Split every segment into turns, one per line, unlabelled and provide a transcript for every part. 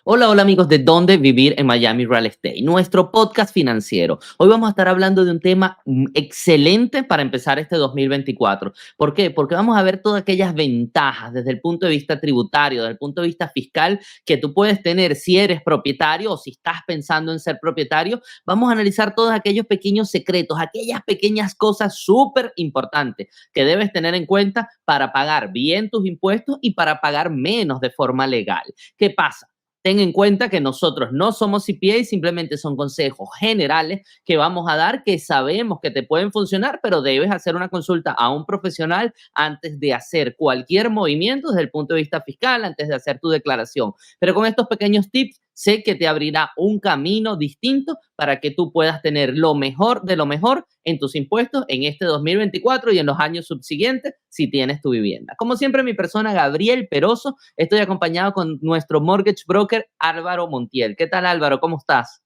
Hola, hola amigos de Dónde Vivir en Miami Real Estate, nuestro podcast financiero. Hoy vamos a estar hablando de un tema excelente para empezar este 2024. ¿Por qué? Porque vamos a ver todas aquellas ventajas desde el punto de vista tributario, desde el punto de vista fiscal que tú puedes tener si eres propietario o si estás pensando en ser propietario. Vamos a analizar todos aquellos pequeños secretos, aquellas pequeñas cosas súper importantes que debes tener en cuenta para pagar bien tus impuestos y para pagar menos de forma legal. ¿Qué pasa? Ten en cuenta que nosotros no somos CPA, simplemente son consejos generales que vamos a dar que sabemos que te pueden funcionar, pero debes hacer una consulta a un profesional antes de hacer cualquier movimiento desde el punto de vista fiscal, antes de hacer tu declaración. Pero con estos pequeños tips sé que te abrirá un camino distinto para que tú puedas tener lo mejor de lo mejor en tus impuestos en este 2024 y en los años subsiguientes si tienes tu vivienda. Como siempre, mi persona Gabriel Peroso, estoy acompañado con nuestro mortgage broker Álvaro Montiel. ¿Qué tal, Álvaro? ¿Cómo estás?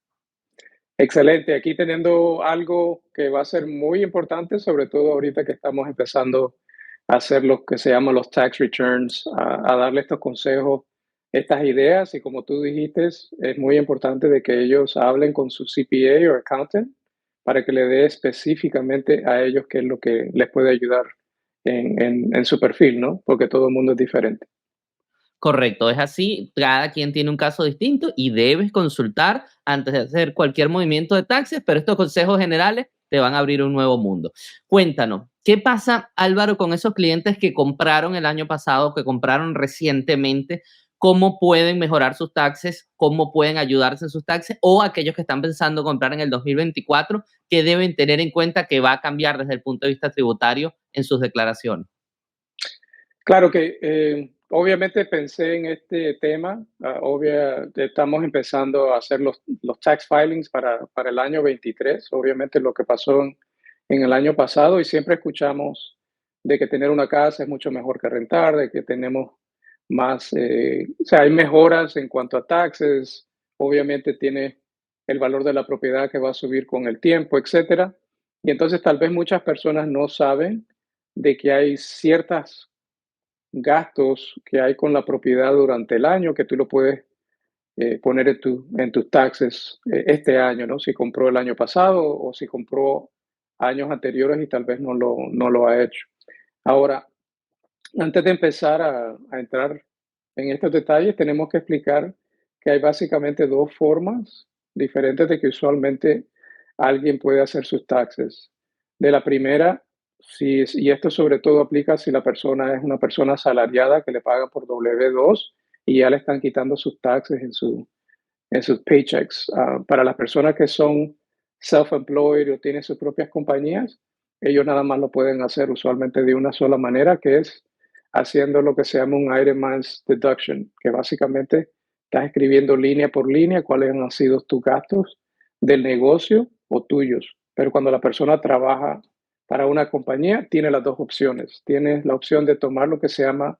Excelente, aquí teniendo algo que va a ser muy importante, sobre todo ahorita que estamos empezando a hacer lo que se llama los tax returns, a darle estos consejos, estas ideas, y como tú dijiste, es muy importante de que ellos hablen con su CPA o accountant para que le dé específicamente a ellos qué es lo que les puede ayudar en su perfil, ¿no? Porque todo el mundo es diferente.
Correcto, es así. Cada quien tiene un caso distinto y debes consultar antes de hacer cualquier movimiento de taxes, pero estos consejos generales te van a abrir un nuevo mundo. Cuéntanos, ¿qué pasa, Álvaro, con esos clientes que compraron el año pasado, que compraron recientemente? ¿Cómo pueden mejorar sus taxes? ¿Cómo pueden ayudarse en sus taxes? O aquellos que están pensando comprar en el 2024, ¿qué deben tener en cuenta que va a cambiar desde el punto de vista tributario en sus declaraciones?
Claro que obviamente pensé en este tema, estamos empezando a hacer los tax filings para el año 23, obviamente lo que pasó en el año pasado, y siempre escuchamos de que tener una casa es mucho mejor que rentar, de que tenemos más, o sea, hay mejoras en cuanto a taxes, obviamente tiene el valor de la propiedad que va a subir con el tiempo, etcétera. Y entonces tal vez muchas personas no saben de que hay ciertas gastos que hay con la propiedad durante el año que tú lo puedes poner en tus taxes este año, ¿no? Si compró el año pasado o si compró años anteriores y tal vez no lo ha hecho. Ahora, antes de empezar a entrar en estos detalles, tenemos que explicar que hay básicamente dos formas diferentes de que usualmente alguien puede hacer sus taxes. De la primera, y esto sobre todo aplica si la persona es una persona asalariada que le paga por W2 y ya le están quitando sus taxes en sus paychecks. Para las personas que son self-employed o tienen sus propias compañías, ellos nada más lo pueden hacer usualmente de una sola manera, que es haciendo lo que se llama un itemized deduction, que básicamente estás escribiendo línea por línea cuáles han sido tus gastos del negocio o tuyos. Pero cuando la persona trabaja para una compañía, tiene las dos opciones. Tienes la opción de tomar lo que se llama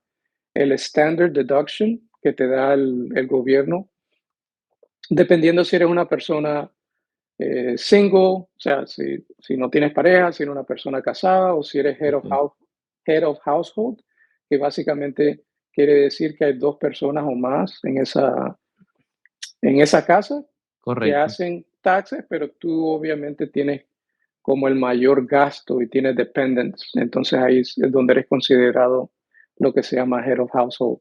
el standard deduction que te da el gobierno, dependiendo si eres una persona single, o sea, si no tienes pareja, si eres una persona casada o si eres
Ok,
head of household, que básicamente quiere decir que hay dos personas o más en esa casa que
correcto.
hacen taxes, pero tú obviamente tienes como el mayor gasto y tienes dependents. Entonces ahí es donde eres considerado lo que se llama head of household.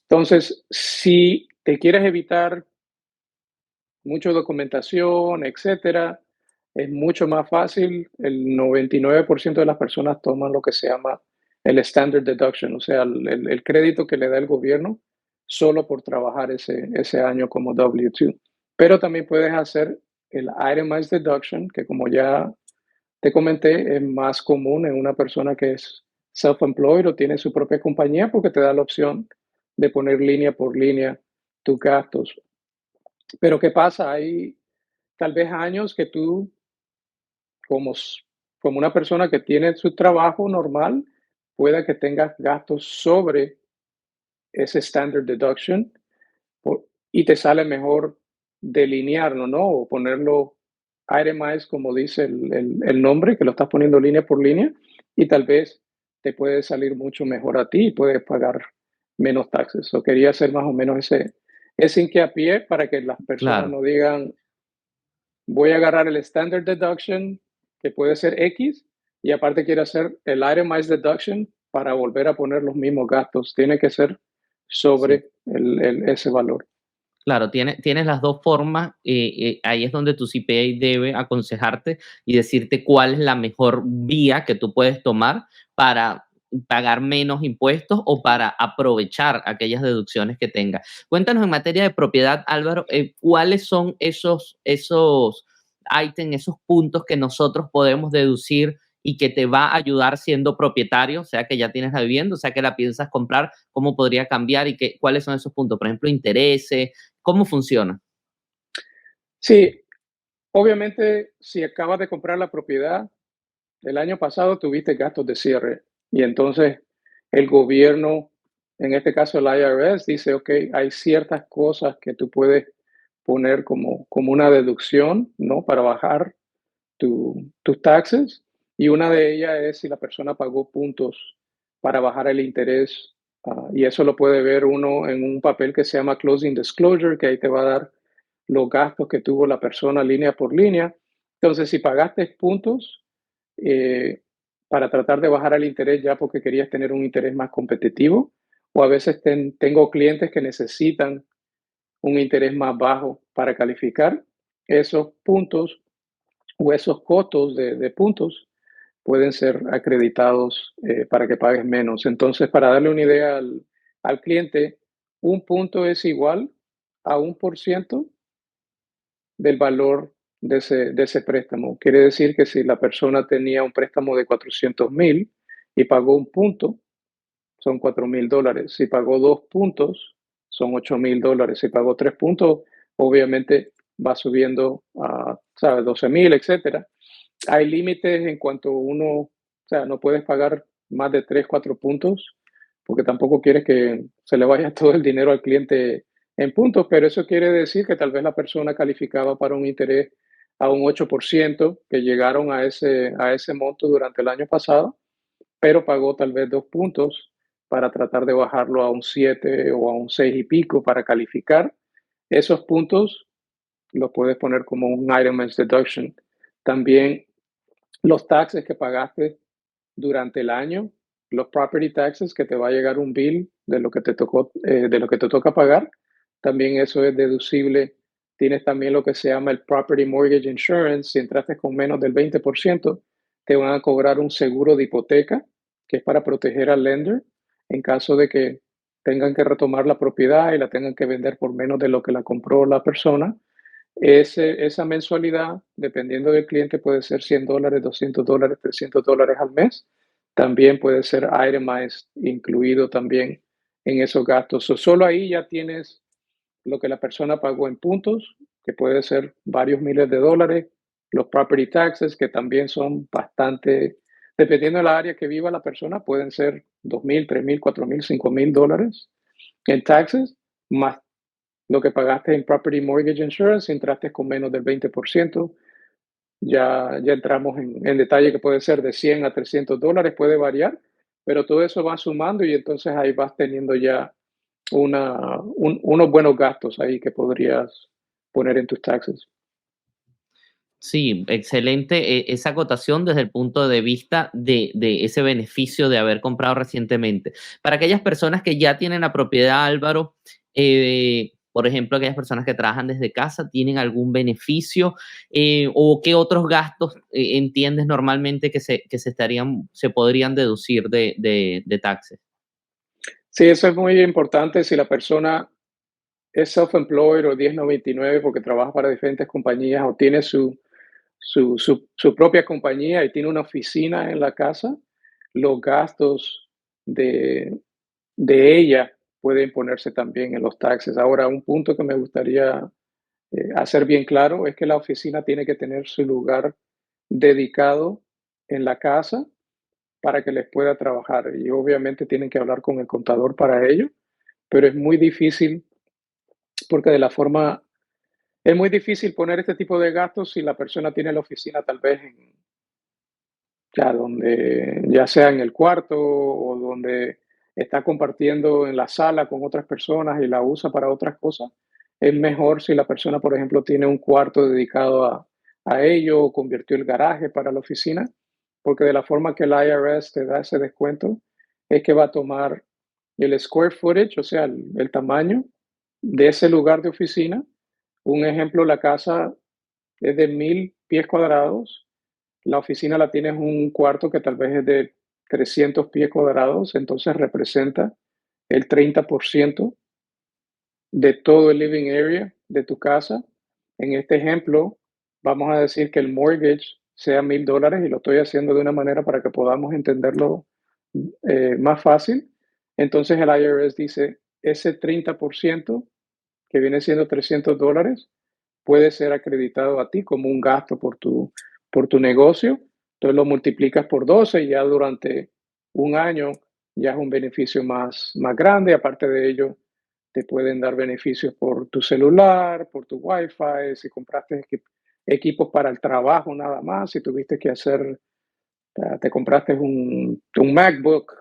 Entonces, si te quieres evitar mucha documentación, etcétera, es mucho más fácil. El 99% de las personas toman lo que se llama el standard deduction, o sea, el crédito que le da el gobierno solo por trabajar ese año como W2. Pero también puedes hacer el itemized deduction, que como ya te comenté, es más común en una persona que es self-employed o tiene su propia compañía porque te da la opción de poner línea por línea tus gastos. Pero ¿qué pasa? Hay tal vez años que tú, como, como una persona que tiene su trabajo normal, pueda que tengas gastos sobre ese standard deduction y te sale mejor delinearlo, ¿no? O ponerlo itemized, como dice el nombre, que lo estás poniendo línea por línea, y tal vez te puede salir mucho mejor a ti y puedes pagar menos taxes. O quería hacer más o menos ese hincapié para que las personas
Claro.
no digan, voy a agarrar el standard deduction, que puede ser X, y aparte quiero hacer el itemized deduction para volver a poner los mismos gastos. Tiene que ser
Sí.
sobre ese valor.
Claro, tienes las 2 formas, ahí es donde tu CPA debe aconsejarte y decirte cuál es la mejor vía que tú puedes tomar para pagar menos impuestos o para aprovechar aquellas deducciones que tengas. Cuéntanos en materia de propiedad, Álvaro, ¿cuáles son esos ítems, esos puntos que nosotros podemos deducir y que te va a ayudar siendo propietario, o sea que ya tienes la vivienda, o sea que la piensas comprar, cómo podría cambiar y cuáles son esos puntos? Por ejemplo, intereses, ¿cómo funciona?
Sí, obviamente, si acabas de comprar la propiedad, el año pasado tuviste gastos de cierre y entonces el gobierno, en este caso el IRS, dice, ok, hay ciertas cosas que tú puedes poner como una deducción, ¿no? Para bajar tus taxes, y una de ellas es si la persona pagó puntos para bajar el interés, y eso lo puede ver uno en un papel que se llama Closing Disclosure, que ahí te va a dar los gastos que tuvo la persona línea por línea. Entonces, si pagaste puntos eh, para tratar de bajar el interés ya porque querías tener un interés más competitivo, o a veces tengo clientes que necesitan un interés más bajo para calificar, esos puntos o esos costos de puntos pueden ser acreditados para que pagues menos. Entonces, para darle una idea al cliente, un punto es igual a 1% del valor de ese préstamo. Quiere decir que si la persona tenía un préstamo de 400,000 y pagó un punto, son $4,000. Si pagó 2 puntos, son $8,000. Si pagó 3 puntos, obviamente va subiendo a, ¿sabes? 12,000, etcétera. Hay límites en cuanto uno, o sea, no puedes pagar más de 3, 4 puntos, porque tampoco quieres que se le vaya todo el dinero al cliente en puntos, pero eso quiere decir que tal vez la persona calificaba para un interés a un 8%, que llegaron a ese monto durante el año pasado, pero pagó tal vez 2 puntos para tratar de bajarlo a un 7 o a un 6 y pico para calificar. Esos puntos los puedes poner como un itemized deduction. También los taxes que pagaste durante el año, los property taxes, que te va a llegar un bill de lo que te tocó, de lo que te toca pagar, también eso es deducible. Tienes también lo que se llama el property mortgage insurance. Si entraste con menos del 20%, te van a cobrar un seguro de hipoteca, que es para proteger al lender en caso de que tengan que retomar la propiedad y la tengan que vender por menos de lo que la compró la persona. Esa mensualidad, dependiendo del cliente, puede ser $100, $200, $300 al mes. También puede ser itemized, incluido también en esos gastos. Solo ahí ya tienes lo que la persona pagó en puntos, que puede ser varios miles de dólares. Los property taxes, que también son bastante, dependiendo de la área que viva la persona, pueden ser 2,000, 3,000, 4,000, $5,000 en taxes, más lo que pagaste en Property Mortgage Insurance. Si entraste con menos del 20%, ya entramos en detalle, que puede ser de $100 a $300, puede variar, pero todo eso va sumando y entonces ahí vas teniendo ya unos buenos gastos ahí que podrías poner en tus taxes.
Sí, excelente, esa acotación desde el punto de vista de ese beneficio de haber comprado recientemente. Para aquellas personas que ya tienen la propiedad, Álvaro, por ejemplo, aquellas personas que trabajan desde casa, ¿tienen algún beneficio? ¿O qué otros gastos, entiendes normalmente se podrían deducir de taxes?
Sí, eso es muy importante. Si la persona es self-employed o 1099 porque trabaja para diferentes compañías o tiene su propia compañía y tiene una oficina en la casa, los gastos de, de ella pueden ponerse también en los taxes. Ahora, un punto que me gustaría hacer bien claro es que la oficina tiene que tener su lugar dedicado en la casa para que les pueda trabajar, y obviamente tienen que hablar con el contador para ello, pero es muy difícil porque de la forma es muy difícil poner este tipo de gastos si la persona tiene la oficina tal vez ya sea en el cuarto o donde está compartiendo en la sala con otras personas y la usa para otras cosas. es mejor si la persona, por ejemplo, tiene un cuarto dedicado a ello o convirtió el garaje para la oficina, porque de la forma que el IRS te da ese descuento, es que va a tomar el square footage, o sea, el tamaño de ese lugar de oficina. Un ejemplo, la casa es de 1000 pies cuadrados, la oficina la tienes un cuarto que tal vez es de 300 pies cuadrados, entonces representa el 30% de todo el living area de tu casa. En este ejemplo, vamos a decir que el mortgage sea $1000 y lo estoy haciendo de una manera para que podamos entenderlo más fácil. Entonces el IRS dice, ese 30% que viene siendo $300 puede ser acreditado a ti como un gasto por tu negocio. Entonces lo multiplicas por 12 y ya durante un año ya es un beneficio más grande. Aparte de ello, te pueden dar beneficios por tu celular, por tu Wi-Fi, si compraste equipos para el trabajo nada más, si tuviste que hacer, te compraste un MacBook,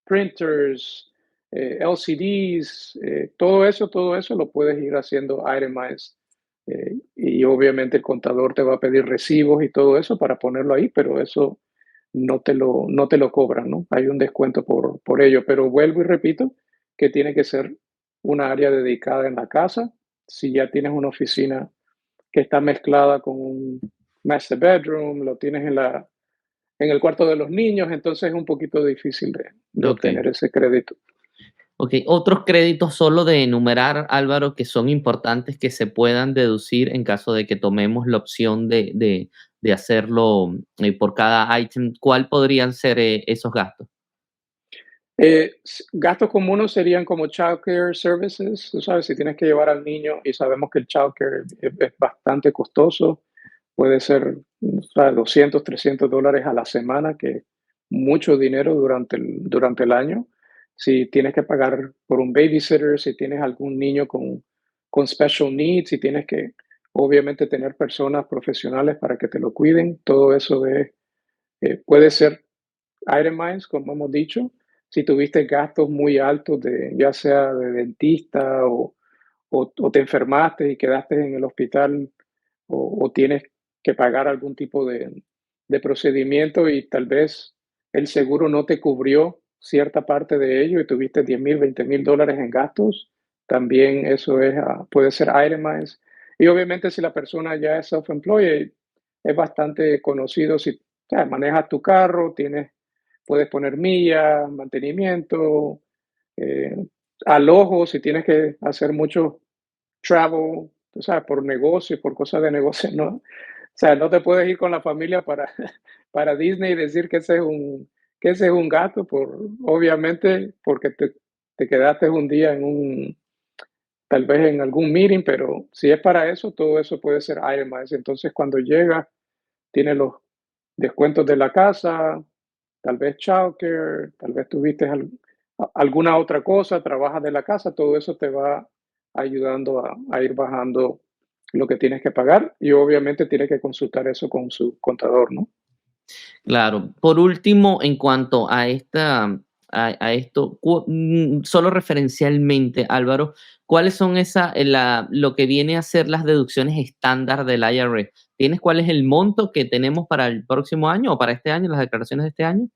printers, LCDs, todo eso lo puedes ir haciendo itemized. Y obviamente el contador te va a pedir recibos y todo eso para ponerlo ahí, pero eso no te lo cobran, ¿no? Hay un descuento por ello, pero vuelvo y repito que tiene que ser una área dedicada en la casa. Si ya tienes una oficina que está mezclada con un master bedroom, lo tienes en el cuarto de los niños, entonces es un poquito difícil de
Ok.
obtener ese crédito.
Ok, otros créditos solo de enumerar, Álvaro, que son importantes que se puedan deducir en caso de que tomemos la opción de hacerlo por cada item. ¿Cuál podrían ser esos gastos?
Gastos comunes serían como childcare services, tú sabes, si tienes que llevar al niño y sabemos que el childcare es bastante costoso, puede ser, o sea, $200, $300 a la semana, que es mucho dinero durante el año. Si tienes que pagar por un babysitter, si tienes algún niño con special needs, si tienes que obviamente tener personas profesionales para que te lo cuiden, todo eso puede ser itemized, como hemos dicho. Si tuviste gastos muy altos, ya sea de dentista o te enfermaste y quedaste en el hospital o tienes que pagar algún tipo de procedimiento y tal vez el seguro no te cubrió cierta parte de ello y tuviste 10,000, $20,000 en gastos, también eso puede ser itemized. Y obviamente si la persona ya es self-employed, es bastante conocido si, o sea, manejas tu carro, puedes poner millas, mantenimiento, eh, alojo, si tienes que hacer mucho travel, tú sabes, por negocio, por cosas de negocio, ¿no? O sea, no te puedes ir con la familia para Disney y decir que ese es un gasto, obviamente, porque te quedaste un día tal vez en algún meeting, pero si es para eso, todo eso puede ser itemized. Entonces, cuando llega, tiene los descuentos de la casa, tal vez childcare, tal vez tuviste alguna otra cosa, trabajas de la casa, todo eso te va ayudando a ir bajando lo que tienes que pagar y obviamente tienes que consultar eso con su contador, ¿no?
Claro. Por último, en cuanto a esto, solo referencialmente, Álvaro, ¿cuáles son lo que viene a ser las deducciones estándar del IRS? ¿Tienes cuál es el monto que tenemos para el próximo año o para este año, las declaraciones de este año?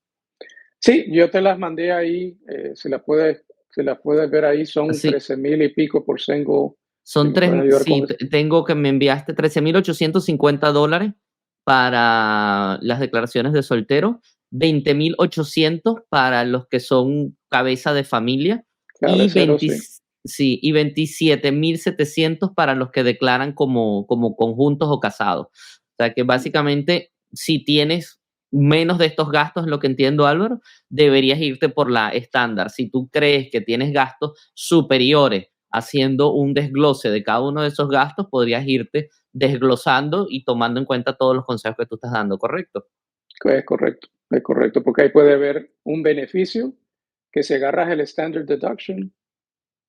Sí, yo te las mandé ahí, si las puedes ver ahí, son
Sí,
13,000 y pico por single, si
son
me puedes ayudar con
sí,
eso.
tengo que me enviaste $13,850 para las declaraciones de soltero, 20,800 para los que son cabeza de familia y
Cabecero, sí.
sí, y 27,700 para los que declaran como conjuntos o casados. O sea que básicamente, si tienes menos de estos gastos, es lo que entiendo, Álvaro, deberías irte por la estándar. Si tú crees que tienes gastos superiores haciendo un desglose de cada uno de esos gastos, podrías irte desglosando y tomando en cuenta todos los consejos que tú estás dando, ¿correcto?
Es correcto, porque ahí puede haber un beneficio que si agarras el standard deduction,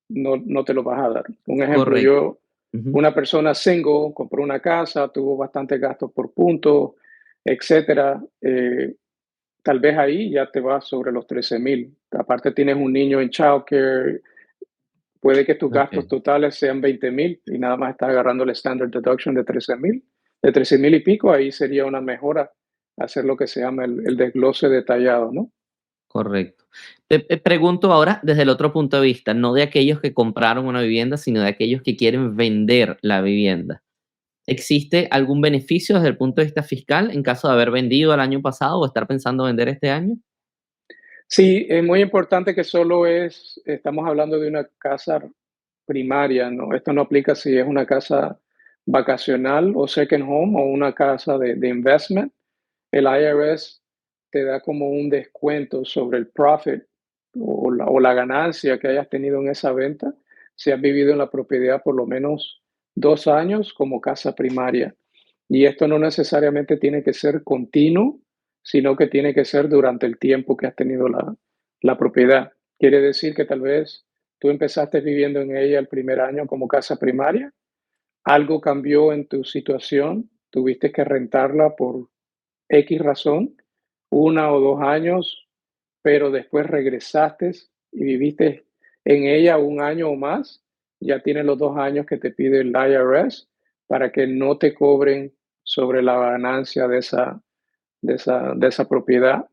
no te lo vas a dar. Un ejemplo,
Correcto. Ujú.
una persona single, compró una casa, tuvo bastantes gastos por punto, etcétera. Tal vez ahí ya te vas sobre los 13,000. Aparte tienes un niño en childcare, Puede que tus gastos
Ok.
totales sean 20,000 y nada más estás agarrando el standard deduction de 13,000, de 13,000 y pico, ahí sería una mejora hacer lo que se llama el desglose detallado, ¿no?
Correcto. Te pregunto ahora desde el otro punto de vista, no de aquellos que compraron una vivienda, sino de aquellos que quieren vender la vivienda. ¿Existe algún beneficio desde el punto de vista fiscal en caso de haber vendido el año pasado o estar pensando vender este año?
Sí, es muy importante que estamos hablando de una casa primaria, ¿no? Esto no aplica si es una casa vacacional o second home o una casa de investment. El IRS te da como un descuento sobre el profit o la ganancia que hayas tenido en esa venta si has vivido en la propiedad por lo menos 2 años como casa primaria. Y esto no necesariamente tiene que ser continuo, sino que tiene que ser durante el tiempo que has tenido la propiedad. Quiere decir que tal vez tú empezaste viviendo en ella el primer año como casa primaria, algo cambió en tu situación, tuviste que rentarla por X razón, 1 o 2 años, pero después regresaste y viviste en ella un año o más, ya tienes los 2 años que te pide el IRS para que no te cobren sobre la ganancia de esa propiedad.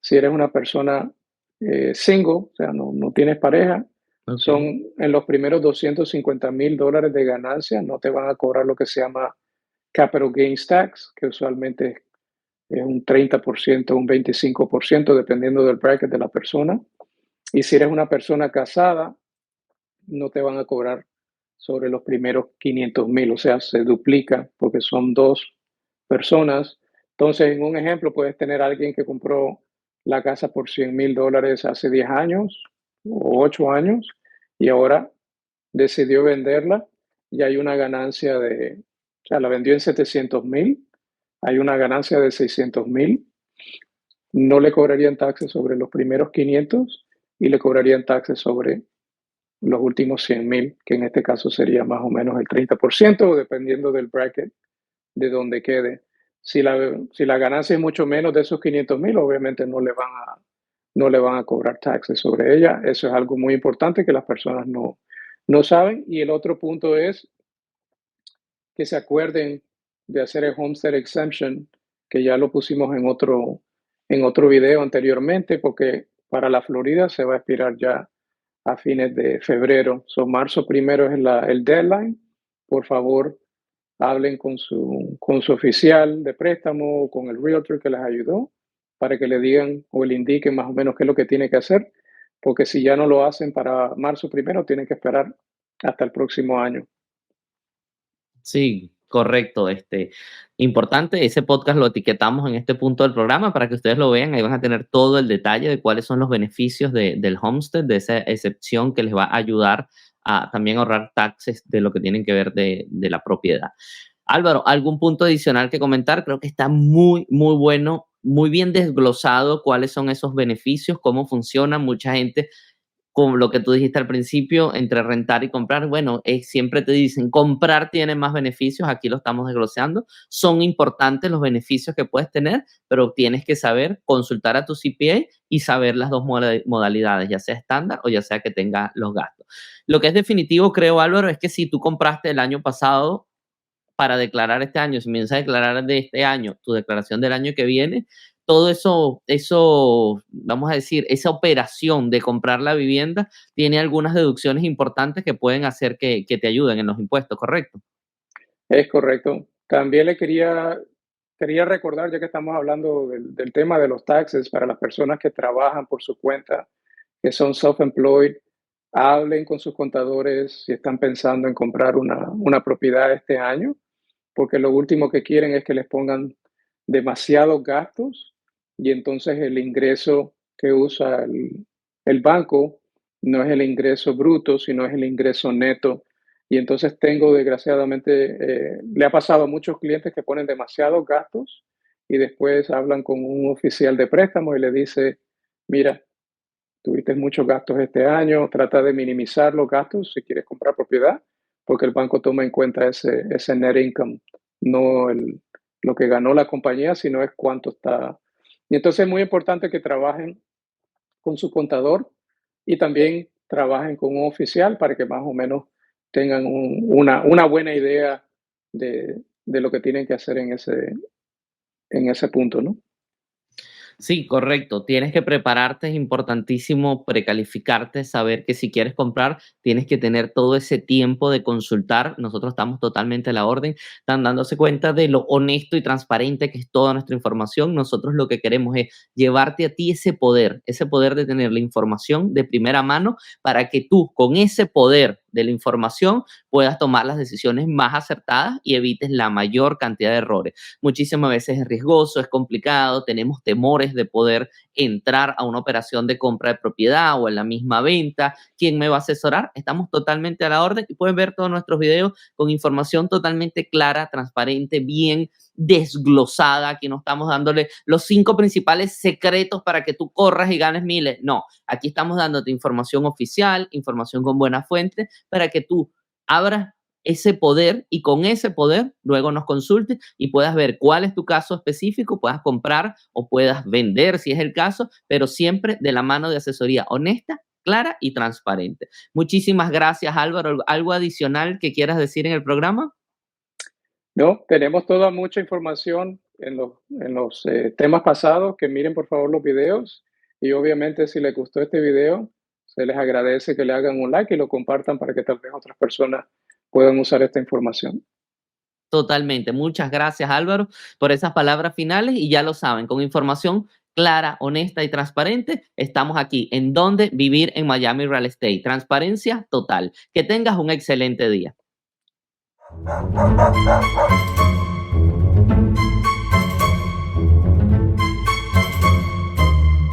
Si eres una persona single, o sea, no tienes pareja,
Ok.
son en los primeros $250,000 de ganancia, no te van a cobrar lo que se llama capital gains tax, que usualmente es un 30%, un 25%, dependiendo del bracket de la persona. Y si eres una persona casada, no te van a cobrar sobre los primeros 500,000, o sea, se duplica porque son dos personas. Entonces, en un ejemplo, puedes tener a alguien que compró la casa por $100,000 hace 10 años o 8 años y ahora decidió venderla y hay una ganancia o sea, la vendió en 700,000, hay una ganancia de 600,000, no le cobrarían taxes sobre los primeros 500 y le cobrarían taxes sobre los últimos 100,000, que en este caso sería más o menos el 30%, dependiendo del bracket de donde quede. Si la ganancia es mucho menos de esos 500,000, obviamente no le van a cobrar taxes sobre ella. Eso es algo muy importante que las personas no saben. Y el otro punto es que se acuerden de hacer el homestead exemption, que ya lo pusimos en otro video anteriormente, porque para la Florida se va a expirar ya a fines de febrero. Marzo primero es el deadline. Por favor, hablen con su oficial de préstamo o con el realtor que les ayudó para que le digan o le indiquen más o menos qué es lo que tiene que hacer, porque si ya no lo hacen para marzo primero, tienen que esperar hasta el próximo año.
Sí, correcto. Importante, ese podcast lo etiquetamos en este punto del programa para que ustedes lo vean. Ahí van a tener todo el detalle de cuáles son los beneficios del homestead, de esa excepción que les va a ayudar a también ahorrar taxes de lo que tienen que ver de la propiedad. Álvaro, ¿algún punto adicional que comentar? Creo que está muy, muy bueno, muy bien desglosado cuáles son esos beneficios, cómo funcionan. Mucha gente con lo que tú dijiste al principio, entre rentar y comprar, bueno, siempre te dicen, comprar tiene más beneficios, aquí lo estamos desglosando, son importantes los beneficios que puedes tener, pero tienes que saber consultar a tu CPA y saber las dos modalidades, ya sea estándar o ya sea que tenga los gastos. Lo que es definitivo, creo, Álvaro, es que si tú compraste el año pasado para declarar este año, si piensas declarar de este año, tu declaración del año que viene, todo eso, vamos a decir, esa operación de comprar la vivienda tiene algunas deducciones importantes que pueden hacer que te ayuden en los impuestos, ¿correcto?
Es correcto. También quería recordar, ya que estamos hablando del tema de los taxes, para las personas que trabajan por su cuenta, que son self-employed, hablen con sus contadores si están pensando en comprar una propiedad este año, porque lo último que quieren es que les pongan demasiados gastos y entonces el ingreso que usa el banco no es el ingreso bruto, sino es el ingreso neto. Y entonces desgraciadamente, le ha pasado a muchos clientes que ponen demasiados gastos y después hablan con un oficial de préstamo y le dice, mira, tuviste muchos gastos este año, trata de minimizar los gastos si quieres comprar propiedad, porque el banco toma en cuenta ese net income, no lo que ganó la compañía, sino es cuánto está. Y entonces es muy importante que trabajen con su contador y también trabajen con un oficial para que más o menos tengan una buena idea de lo que tienen que hacer en ese punto, ¿no?
Sí, correcto. Tienes que prepararte, es importantísimo precalificarte, saber que si quieres comprar, tienes que tener todo ese tiempo de consultar. Nosotros estamos totalmente a la orden, están dándose cuenta de lo honesto y transparente que es toda nuestra información. Nosotros lo que queremos es llevarte a ti ese poder de tener la información de primera mano para que tú, con ese poder de la información, puedas tomar las decisiones más acertadas y evites la mayor cantidad de errores. Muchísimas veces es riesgoso, es complicado, tenemos temores de poder entrar a una operación de compra de propiedad o en la misma venta. ¿Quién me va a asesorar? Estamos totalmente a la orden y pueden ver todos nuestros videos con información totalmente clara, transparente, bien desglosada. Aquí no estamos dándole los 5 principales secretos para que tú corras y ganes miles. No, aquí estamos dándote información oficial, información con buena fuente para que tú abras ese poder y con ese poder luego nos consultes y puedas ver cuál es tu caso específico, puedas comprar o puedas vender si es el caso, pero siempre de la mano de asesoría honesta, clara y transparente. Muchísimas gracias, Álvaro. ¿Algo adicional que quieras decir en el programa?
No, tenemos toda mucha información en los temas pasados, que miren por favor los videos y obviamente si les gustó este video, se les agradece que le hagan un like y lo compartan para que tal vez otras personas puedan usar esta información.
Totalmente. Muchas gracias, Álvaro, por esas palabras finales y ya lo saben, con información clara, honesta y transparente, estamos aquí en Donde Vivir en Miami Real Estate. Transparencia total. Que tengas un excelente día.